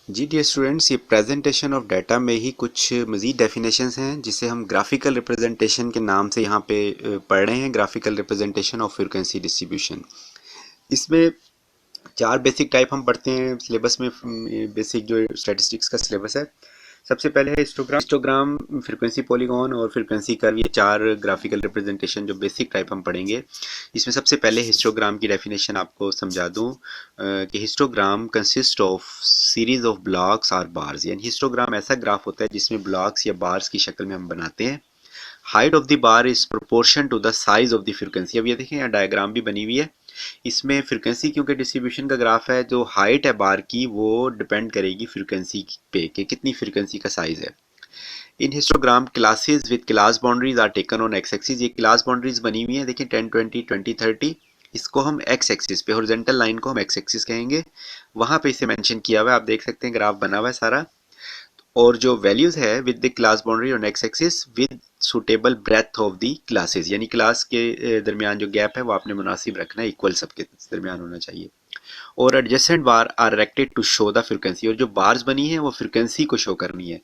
जी dear students, ये presentation of data में ही कुछ मज़ीद डेफिनेशंस हैं जिसे हम ग्राफिकल रिप्रेजेंटेशन के नाम से यहाँ पे पढ़ रहे हैं। Graphical representation of frequency distribution, इसमें चार बेसिक टाइप हम पढ़ते हैं सिलेबस में। बेसिक जो स्टैटिस्टिक्स का सिलेबस है, सबसे पहले है हिस्टोग्राम। हिस्टोग्राम, फ्रीक्वेंसी पॉलीगॉन और फ्रीक्वेंसी कर्व, ये चार ग्राफिकल रिप्रेजेंटेशन जो बेसिक टाइप हम पढ़ेंगे। इसमें सबसे पहले हिस्टोग्राम की डेफिनेशन आपको समझा दूं कि histogram consist of series of blocks और बार्स। यानी हिस्टोग्राम ऐसा ग्राफ होता है जिसमें ब्लॉक्स या बार्स की शक्ल में हम बनाते हैं। Height of the bar is proportion to the size of the frequency. अब ये देखें, यहाँ डायग्राम भी बनी हुई है। इसमें फ्रीक्वेंसी क्योंकि डिस्ट्रीब्यूशन का ग्राफ है, जो हाइट है बार की वो डिपेंड करेगी फ्रीक्वेंसी पे कि कितनी फ्रीक्वेंसी का साइज है। In histogram classes with class boundaries are taken on x axis. ये क्लास बाउंड्रीज बनी हुई है, देखिए 10 20 20 30। इसको हम एक्स एक्सिस पे, हॉरिजॉन्टल लाइन को हम एक्स एक्सिस कहेंगे, वहां पे इसे मेंशन किया हुआ है। आप देख सकते हैं ग्राफ बना हुआ है सारा। और जो वैल्यूज है with the class boundary on x axis with suitable breadth of the classes, यानी क्लास के दरमियान जो गैप है वो आपने मुनासिब रखना है, इक्वल सबके दरमियान होना चाहिए। और adjacent bar are erected to show the frequency, और जो बार्स बनी है वो फ्रीक्वेंसी को शो करनी है।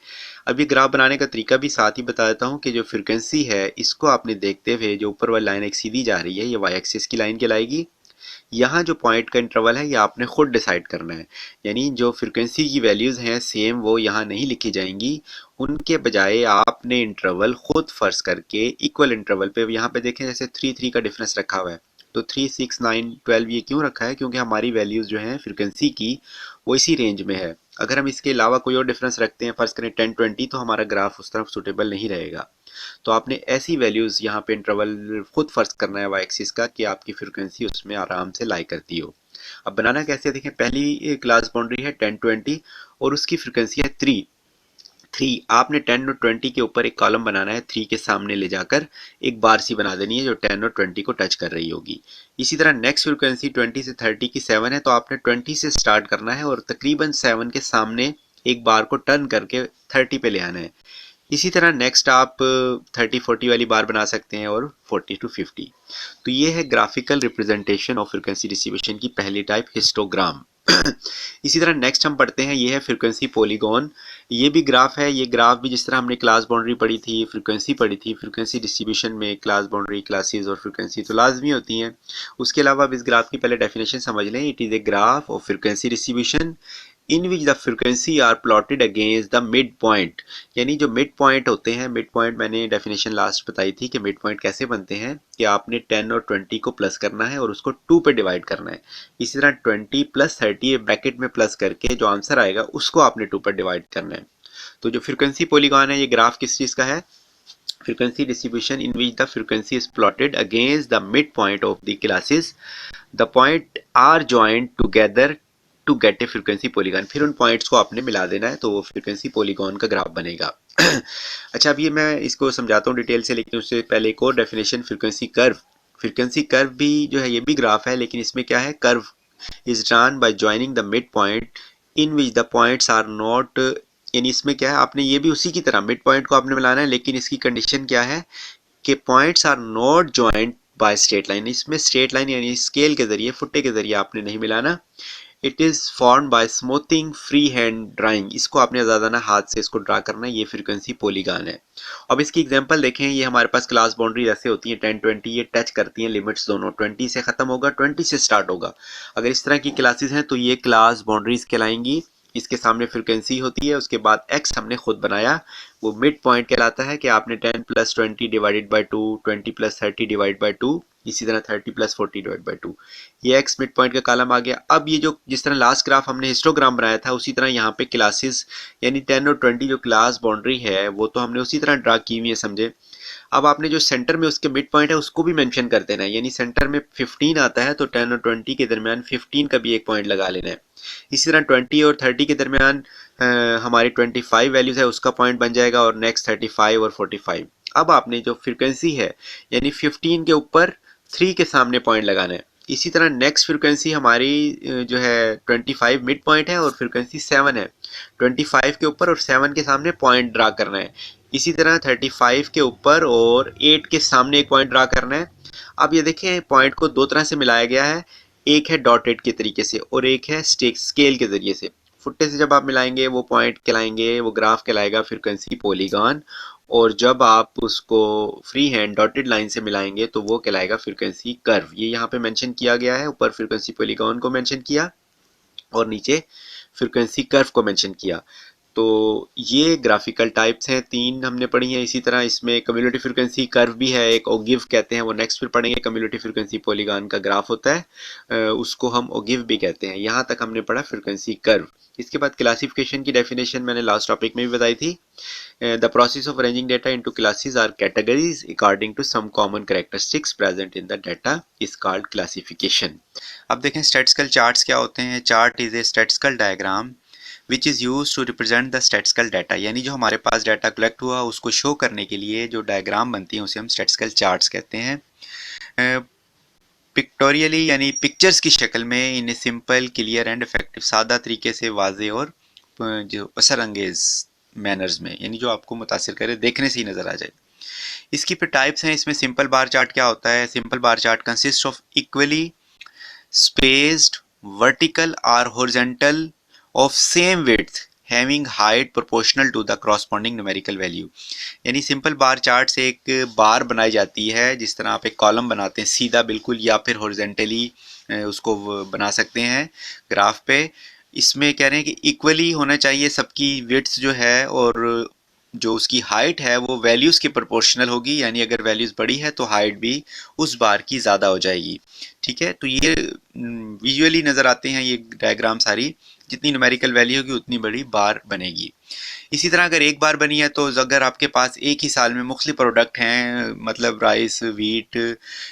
अब ये ग्राफ बनाने का तरीका भी साथ ही बता देता हूँ कि जो फ्रीक्वेंसी है इसको आपने देखते हुए, जो ऊपर वाली लाइन एक सीधी जा रही है ये वाई एक्सिस की लाइन कहलाएगी। यहाँ जो पॉइंट का इंटरवल है ये आपने खुद डिसाइड करना है, यानी जो फ्रीक्वेंसी की वैल्यूज हैं सेम वो यहाँ नहीं लिखी जाएंगी, उनके बजाय आपने इंटरवल खुद फर्ज करके इक्वल इंटरवल पे, यहाँ पे देखें जैसे 3 3 का डिफरेंस रखा हुआ है, तो 3 6 9 12 ये क्यों रखा है? क्योंकि हमारी वैल्यूज जो हैं फ्रीक्वेंसी की वो इसी रेंज में है। अगर हम इसके अलावा कोई और डिफरेंस रखते हैं, फर्ज करें 10 20, तो हमारा ग्राफ उस तरफ सुटेबल नहीं रहेगा। तो आपने ऐसी वैल्यूज यहाँ पे इंटरवल खुद फर्ज करना है वाई एक्सिस का कि आपकी फ्रीक्वेंसी उसमें आराम से लाई करती हो। अब बनाना कैसे, देखें पहली क्लास बाउंड्री है 10 20 और उसकी फ्रीक्वेंसी है 3 3। आपने 10 और 20 के ऊपर एक कॉलम बनाना है, 3 के सामने ले जाकर एक बार सी बना देनी है जो 10 और 20 को टच कर रही होगी। इसी तरह नेक्स्ट फ्रीक्वेंसी 20 से 30 की 7 है, तो आपने 20 से स्टार्ट करना है और तकरीबन 7 के सामने एक बार को टर्न करके 30 पे ले आना है। इसी तरह नेक्स्ट आप 30 40 वाली बार बना सकते हैं और 40 टू 50। तो ये है graphical representation of frequency distribution की पहली टाइप, हिस्टोग्राम। इसी तरह नेक्स्ट हम पढ़ते हैं, ये है फ्रीक्वेंसी पॉलीगॉन। ये भी ग्राफ है। ये ग्राफ भी जिस तरह हमने क्लास बाउंड्री पढ़ी थी, फ्रीक्वेंसी पढ़ी थी, फ्रीक्वेंसी डिस्ट्रीब्यूशन में क्लास बाउंड्री, क्लासेस और फ्रीक्वेंसी तो लाजमी होती हैं। उसके अलावा अब इस ग्राफ की पहले डेफिनेशन समझ लें। It is a graph of frequency distribution in which the frequency are plotted against the mid point. यानी जो मिड पॉइंट होते हैं, मिड पॉइंट मैंने डेफिनेशन लास्ट बताई थी कि मिड पॉइंट कैसे बनते हैं, कि आपने 10 और 20 को प्लस करना है और उसको 2 पे डिवाइड करना है। इसी तरह 20 प्लस 30 ब्रैकेट में प्लस करके जो आंसर आएगा उसको आपने 2 पर डिवाइड करना है। तो जो फ्रीक्वेंसी पॉलीगॉन है, ये ग्राफ किस चीज़ का है? frequency distribution in which the frequency is plotted against the midpoint of the classes. The point are joined together to get a frequency polygon. फिर उन पॉइंट्स को आपने मिला देना है तो वो फ्रीक्वेंसी पॉलीगॉन का ग्राफ बनेगा। अच्छा, अब ये मैं इसको समझाता हूँ डिटेल से, लेकिन उससे पहले एक और definition, frequency curve. Frequency curve भी जो है ये भी ग्राफ है, लेकिन इसमें क्या है, curve is drawn by joining the mid point in which the points are not, यानी इसमें क्या है, आपने ये भी उसी की तरह मिड पॉइंट को आपने मिलाना है, लेकिन इसकी कंडीशन क्या है कि points are not joint by straight line. इसमें स्ट्रेट लाइन यानी स्केल के जरिए, फुट्टे के जरिए आपने नहीं मिलाना। It is form by smoothing free hand drawing. इसको आपने ज़्यादा ना हाथ से इसको ड्रा करना है। ये फ्रीक्वेंसी पॉलीगॉन है। अब इसकी एग्जांपल देखें। ये हमारे पास क्लास बाउंड्री ऐसे होती है 10 20, ये टच करती हैं लिमिट्स दोनों, 20 से ख़त्म होगा, 20 से स्टार्ट होगा। अगर इस तरह की क्लासेस हैं तो ये क्लास बाउंड्रीज कहलाएंगी। इसके सामने फ्रीक्वेंसी होती है, उसके बाद एक्स हमने खुद बनाया, वो मिड पॉइंट कहलाता है कि आपने 10 plus 20 divided by 2, 20 plus 30 divide by 2, इसी तरह 30 प्लस 40 डिवाइड बाई 2, ये एक्स मिड पॉइंट का कॉलम आ गया। अब ये जो जिस तरह लास्ट ग्राफ हमने हिस्टोग्राम बनाया था, उसी तरह यहाँ पे क्लासेस यानी 10 और 20 जो क्लास बाउंड्री है वो तो हमने उसी तरह ड्रा की हुई है, समझे। अब आपने जो सेंटर में उसके मिड पॉइंट है उसको भी मेंशन कर देना है, यानी सेंटर में 15 आता है तो 10 और 20 के दरमियान 15 का भी एक पॉइंट लगा लेना है। इसी तरह 20 और 30 के दरमियान हमारी 25 वैल्यूज है उसका पॉइंट बन जाएगा, और नेक्स्ट 35 और 45। अब आपने जो फ्रीक्वेंसी है यानी 15 के ऊपर 3 के सामने पॉइंट लगाना है। इसी तरह नेक्स्ट फ्रीक्वेंसी हमारी जो है 25 मिड पॉइंट है और फ्रीक्वेंसी 7 है, 25 के ऊपर और 7 के सामने पॉइंट ड्रा करना है। इसी तरह 35 के ऊपर और 8 के सामने एक पॉइंट ड्रा करना है। अब ये देखें, पॉइंट को दो तरह से मिलाया गया है, एक है डॉटेड के तरीके से और एक है स्केल के जरिए से। फुट्टे से जब आप मिलाएंगे वो पॉइंट कहलाएंगे, वो ग्राफ कहलाएगा फ्रीक्वेंसी पॉलीगॉन, और जब आप उसको फ्री हैंड डॉटेड लाइन से मिलाएंगे तो वो कहलाएगा फ्रीक्वेंसी कर्व। ये यहाँ पे मेंशन किया गया है, ऊपर फ्रीक्वेंसी पॉलीगॉन को मेंशन किया और नीचे फ्रीक्वेंसी कर्व को मेंशन किया। तो ये ग्राफिकल टाइप्स हैं, तीन हमने पढ़ी हैं। इसी तरह इसमें कम्युलेटिव फ्रीक्वेंसी कर्व भी है, एक ओगिव कहते हैं, वो नेक्स्ट फिर पढ़ेंगे। कम्युलेटिव फ्रीक्वेंसी पॉलीगॉन का ग्राफ होता है, उसको हम ओगिव भी कहते हैं। यहाँ तक हमने पढ़ा फ्रीक्वेंसी कर्व। इसके बाद क्लासिफिकेशन की डेफिनेशन मैंने लास्ट टॉपिक में भी बताई थी। The process of arranging data into classes or categories according to some common characteristics present in the data is called classification. अब देखें स्टैटिस्टिकल चार्ट्स क्या होते हैं। Chart is a statistical diagram which is use to represent the statistical data, यानी जो हमारे पास data collect हुआ उसको शो करने के लिए जो डायग्राम बनती हैं उसे हम स्टैटिस्टिकल चार्ट्स कहते हैं। पिक्टोरियली यानी पिक्चर्स की शक्ल में, in a simple clear and effective, सादा तरीके से वाजे और जो असरअंगेज मैनर्स में, यानी जो आपको मुतासिर करे, देखने से ही नज़र आ जाए। इसकी फिर टाइप्स हैं। इसमें सिंपल बार चार्ट क्या होता है। Simple bar chart consist of equally spaced vertical और horizontal of same width having height proportional to the corresponding numerical value, यानी सिंपल बार चार्ट से एक बार बनाई जाती है, जिस तरह आप एक कॉलम बनाते हैं सीधा बिल्कुल, या फिर हॉरिजॉन्टली उसको बना सकते हैं ग्राफ पे। इसमें कह रहे हैं कि इक्वली होना चाहिए सबकी विड्थ जो है, और जो उसकी हाइट है वो वैल्यूज़ के प्रोपोर्शनल होगी, यानी अगर वैल्यूज़ बड़ी है तो हाइट भी उस बार की ज़्यादा हो जाएगी। ठीक है, तो ये विजुअली नज़र आते हैं ये डायग्राम सारी, जितनी न्यूमेरिकल वैल्यू होगी उतनी बड़ी बार बनेगी। इसी तरह अगर एक बार बनी है तो अगर आपके पास एक ही साल में मुख्तलिफ प्रोडक्ट हैं, मतलब राइस, वीट,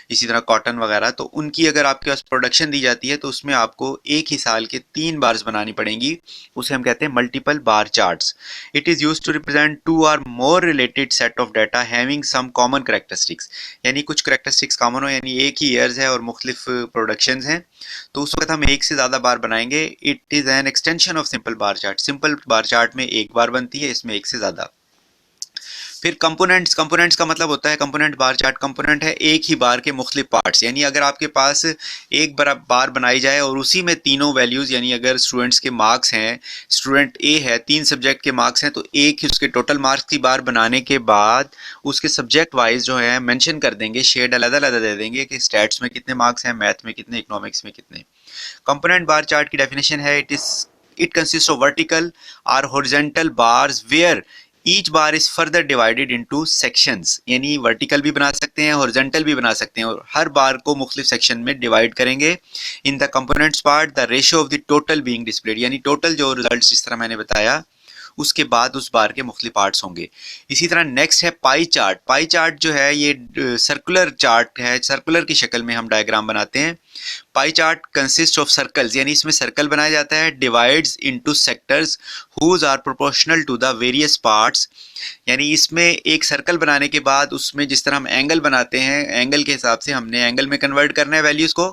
इसी तरह कॉटन वगैरह, तो उनकी अगर आपके पास प्रोडक्शन दी जाती है तो उसमें आपको एक ही साल के 3 बार्स बनानी पड़ेंगी। उसे हम कहते हैं multiple bar charts. It is use to represent 2 और more related set of data having some common characteristics, यानी कुछ करेक्टरिस्टिक्स कॉमन हो, यानी एक ही ईयर्स है और मुख्तलिफ प्रोडक्शंस हैं, तो उस वक्त हम एक से ज़्यादा बार बनाएंगे। It is an extension of simple bar chart. Simple bar chart में एक बार बनती है, इसमें एक से ज़्यादा। फिर कंपोनेंट्स, कंपोनेंट्स का मतलब होता है, कंपोनेंट बार चार्ट कंपोनेंट है एक ही बार के मुख्तलिफ पार्ट्स, यानी अगर आपके पास एक बार बनाई जाए और उसी में तीनों वैल्यूज़, यानी अगर स्टूडेंट्स के मार्क्स हैं, स्टूडेंट ए है, 3 सब्जेक्ट के मार्क्स हैं, तो एक ही उसके टोटल मार्क्स की बार बनाने के बाद उसके सब्जेक्ट वाइज जो है मेंशन कर देंगे, शेड अलग अलग दे देंगे कि स्टैट्स में कितने मार्क्स हैं, मैथ में कितने, इकोनॉमिक्स में कितने। कंपोनेंट बार चार्ट की डेफिनेशन है, इट कंसिस्ट ऑफ वर्टिकल और horizontal bars where each bar is further divided into sections, यानी वर्टिकल भी बना सकते हैं, हॉरिजॉन्टल भी बना सकते हैं, और हर बार को मुख्तलिफ सेक्शन में डिवाइड करेंगे। In the components part the ratio of the total being displayed, यानी टोटल जो रिजल्ट्स जिस तरह मैंने बताया उसके बाद उस बार के मुख्तलिफ पार्ट्स होंगे। इसी तरह नेक्स्ट है पाई चार्ट। पाई चार्ट जो है ये सर्कुलर चार्ट है, सर्कुलर की शक्ल में हम डायग्राम बनाते हैं। Pie chart consist of circles, यानी इसमें सर्कल बनाया जाता है, divides into sectors whose are proportional to the various parts, यानी इसमें एक सर्कल बनाने के बाद उसमें जिस तरह हम एंगल बनाते हैं, एंगल के हिसाब से हमने एंगल में कन्वर्ट करना है वैल्यूज़ को,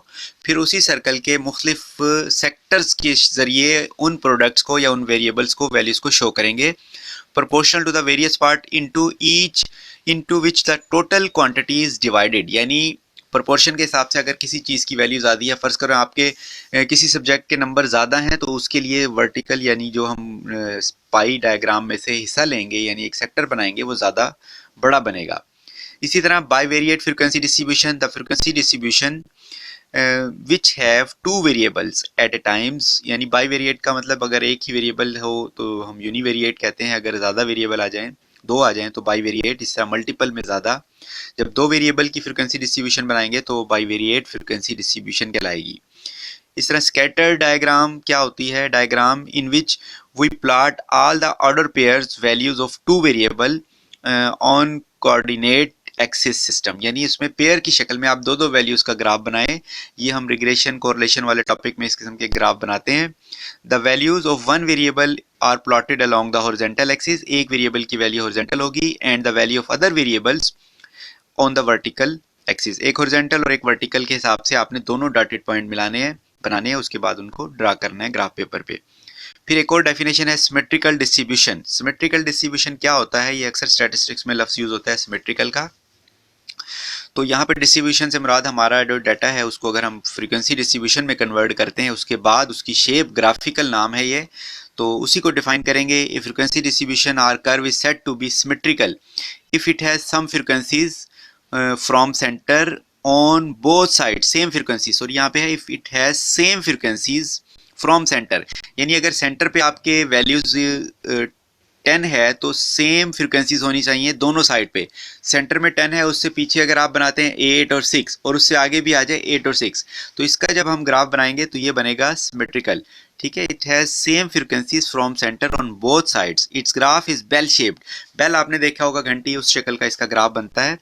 फिर उसी सर्कल के मुख्तलिफ सेक्टर्स के ज़रिए उन प्रोडक्ट्स को या उन वेरिएबल्स को, वैल्यूज़ को शो करेंगे। Proportional to the various part into which the total quantity is divided, यानी प्रोपोर्शन के हिसाब से अगर किसी चीज़ की वैल्यू ज़्यादा है, फ़र्ज़ करो आपके किसी सब्जेक्ट के नंबर ज़्यादा हैं, तो उसके लिए वर्टिकल यानी जो हम पाई डायग्राम में से हिस्सा लेंगे, यानी एक सेक्टर बनाएंगे, वो ज़्यादा बड़ा बनेगा। इसी तरह bivariate frequency distribution, the frequency distribution which have 2 variables at a times, यानी बाईवेरिएट का मतलब अगर एक ही वेरिएबल हो तो हम यूनिवेरिएट कहते हैं, अगर ज़्यादा वेरिएबल आ जाएं, 2 आ जाएं तो बाईवेरिएट। इस तरह मल्टीपल में ज़्यादा, जब 2 वेरिएबल की फ्रीक्वेंसी डिस्ट्रीब्यूशन बनाएंगे तो बाईवेरिएट फ्रीक्वेंसी डिस्ट्रीब्यूशन कहलाएगी। इस तरह स्कैटर डायग्राम क्या होती है, diagram in which we plot all the order pairs values of 2 variable on coordinate axis system, यानी इसमें पेयर की शक्ल में आप 2 वैल्यूज का ग्राफ बनाएं। ये हम रिग्रेशन कोरिलेशन वाले टॉपिक में इस किस्म के ग्राफ बनाते हैं। The values of one variable are plotted along the horizontal axis, एक वेरिएबल की वैल्यू हॉरिजॉन्टल होगी, and the value of other variables on the vertical axis, एक हॉरिजॉन्टल और एक वर्टिकल के हिसाब से आपने दोनों डॉटेड पॉइंट बनाने हैं, उसके बाद उनको ड्रा करना है ग्राफ पेपर पे। फिर एक और डेफिनेशन है सिमेट्रिकल डिस्ट्रीब्यूशन। सिमेट्रिकल डिस्ट्रीब्यूशन क्या होता है, ये अक्सर स्टैटिस्टिक्स में लफ्ज़ यूज होता है सिमेट्रिकल का। तो यहाँ पे डिस्ट्रीब्यूशन से मुराद हमारा जो डाटा है उसको अगर हम फ्रीक्वेंसी डिस्ट्रीब्यूशन में कन्वर्ट करते हैं, उसके बाद उसकी शेप, ग्राफिकल नाम है ये, तो उसी को डिफाइन करेंगे। A frequency distribution or curve is said to be symmetrical if it has same frequencies from centre on both side same frequencies, और यहाँ पे है if it has same frequencies from centre, यानी अगर सेंटर पे आपके values 10 है तो सेम फ्रीक्वेंसीज होनी चाहिए दोनों साइड पे। सेंटर में 10 है, उससे पीछे अगर आप बनाते हैं 8 और 6 और उससे आगे भी आ जाए 8 और 6, तो इसका जब हम ग्राफ बनाएंगे तो ये बनेगा सिमेट्रिकल। ठीक है, it has same frequencies from centre on both sides, its graph is bell shaped. Bell आपने देखा होगा घंटी, उस शक्ल का इसका ग्राफ बनता है।